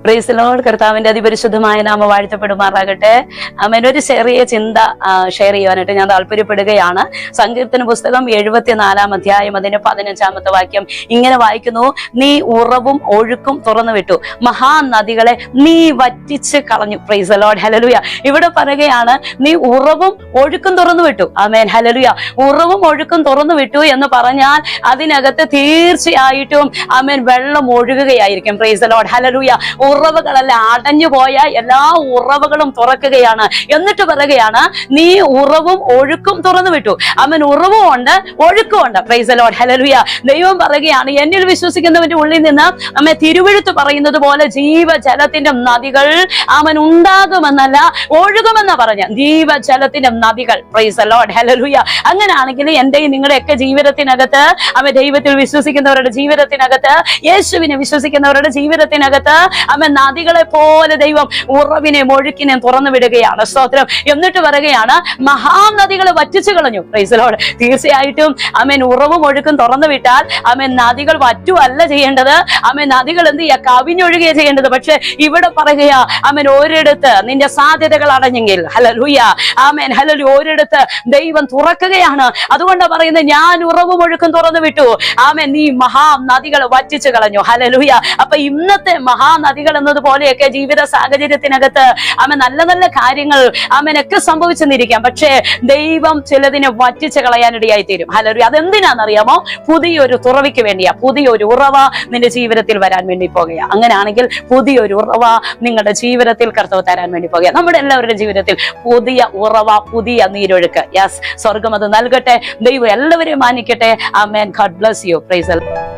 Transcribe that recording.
Price the Lord. കർത്താവിന്റെ അതിപരിശുദ്ധമായ നാമം വാഴ്ത്തപ്പെടുമാറാകട്ടെ. ആമേൻ. ഒരു ചെറിയ ചിന്ത ഷെയർ ചെയ്യാനായിട്ട് ഞാൻ താല്പര്യപ്പെടുകയാണ്. സങ്കീർത്തന പുസ്തകം 74 അധ്യായം അതിന്റെ 15 വാക്യം ഇങ്ങനെ വായിക്കുന്നു: നീ ഉറവും ഒഴുക്കും തുറന്നു വിട്ടു, മഹാനദികളെ നീ വറ്റിച്ച് കളഞ്ഞു. Price the Lord. ഹല്ലേലൂയ. ഇവിടെ പറയുകയാണ്, നീ ഉറവും ഒഴുക്കും തുറന്നു വിട്ടു. ആമേൻ. ഹല്ലേലൂയ. ഉറവും ഒഴുക്കും തുറന്നു വിട്ടു എന്ന് പറഞ്ഞാൽ അതിനകത്ത് തീർച്ചയായിട്ടും ആമേൻ വെള്ളം ഒഴുകുകയായിരിക്കും. Praise the Lord. ഹല്ലേലൂയ. ഉറവുകളെല്ലാം അടഞ്ഞുപോയ എല്ലാ ഉറവുകളും തുറക്കുകയാണ്. എന്നിട്ട് പറയുകയാണ്, നീ ഉറവും ഒഴുക്കും തുറന്നു വിട്ടു. അവൻ ഉറവും ഉണ്ട്, ഒഴുക്കും ഉണ്ട്. Price the Lord. ഹല്ലേലൂയ. ദൈവം പറയുകയാണ്, എന്നിൽ വിശ്വസിക്കുന്നവന്റെ ഉള്ളിൽ നിന്ന് നമ്മെ തിരുവെഴുത്ത് പറയുന്നത് പോലെ ജീവജലത്തിന്റെ നദികൾ അവൻ ഉണ്ടാകുമെന്നല്ല ഒഴുകുമെന്ന പറഞ്ഞ ജീവജലത്തിന്റെ നദികൾ. Price the Lord. ഹല്ലേലൂയ. അങ്ങനെയാണെങ്കിൽ എന്റെയും നിങ്ങളുടെയൊക്കെ ജീവിതത്തിനകത്ത് അവൻ ദൈവത്തിൽ വിശ്വസിക്കുന്നവരുടെ ജീവിതത്തിനകത്ത്, യേശുവിനെ വിശ്വസിക്കുന്നവരുടെ ജീവിതത്തിനകത്ത് അവൻ നദികളെ പോലെ ദൈവം ഉറവിനെ ഒഴുക്കിനെ തുറന്നു വിടുകയാണ്. സ്തോത്രം. എന്നിട്ട് പറയുകയാണ്, മഹാനദികളെ വറ്റിച്ചു കളഞ്ഞു. Price the Lord. തീർച്ചയായിട്ടും അവൻ ഉറവും ഒഴുക്കും തുറന്നു വിട്ടാൽ അവൻ നദികൾ വറ്റുവല്ല ചെയ്യേണ്ടത്, അവൻ നദികൾ എന്ത് ചെയ്യാ, കവിഞ്ഞൊഴുകുക ചെയ്യേണ്ടത്. പക്ഷെ ഇവിടെ പറയുകയാ, അവൻ ഒരിടത്ത് നിന്റെ സാധ്യതകൾ അടഞ്ഞെങ്കിൽ, ഹല്ലേലൂയ, ആമേൻ, ഹല്ലേലൂയ, ഒരിടത്ത് ദൈവം തുറക്കുകയാണ്. അതുകൊണ്ടാണ് പറയുന്നത്, ഞാൻ ഉറവും ഒഴുക്കും തുറന്നു വിട്ടു, ആമേൻ, നീ മഹാനദികൾ വറ്റിച്ചു കളഞ്ഞു. ഹല്ലേലൂയ. അപ്പൊ ഇന്നത്തെ മഹാനദികൾ എന്നതുപോലെയൊക്കെ ജീവിത സാഹചര്യത്തിനകത്ത് ആമേൻ നല്ല നല്ല കാര്യങ്ങൾ ആമേനൊക്കെ സംഭവിച്ചെന്നിരിക്കാം. പക്ഷേ ദൈവം ചിലതിനെ വറ്റിച്ചു കളയാനിടയായി തീരും. ഹല്ലേലൂയ. അതെന്തിനാണെന്നറിയാമോ? പുതിയൊരു തുറവിക്ക് വേണ്ടിയാ, പുതിയൊരു ഉറവ നിന്റെ ജീവിതത്തിൽ വരാൻ വേണ്ടി പോകുക. അങ്ങനെയാണെങ്കിൽ പുതിയൊരു ഉറവ നിങ്ങളുടെ ജീവിതത്തിൽ കർത്താവ് തരാൻ വേണ്ടി പോകുക. നമ്മുടെ എല്ലാവരുടെ ജീവിതത്തിൽ പുതിയ ഉറവ, പുതിയ നീരൊഴുക്ക്. യെസ്, സ്വർഗം അത് നൽകട്ടെ. ദൈവം എല്ലാവരെയും മാനിക്കട്ടെ. ആമേൻ. God bless you. Praise the Lord.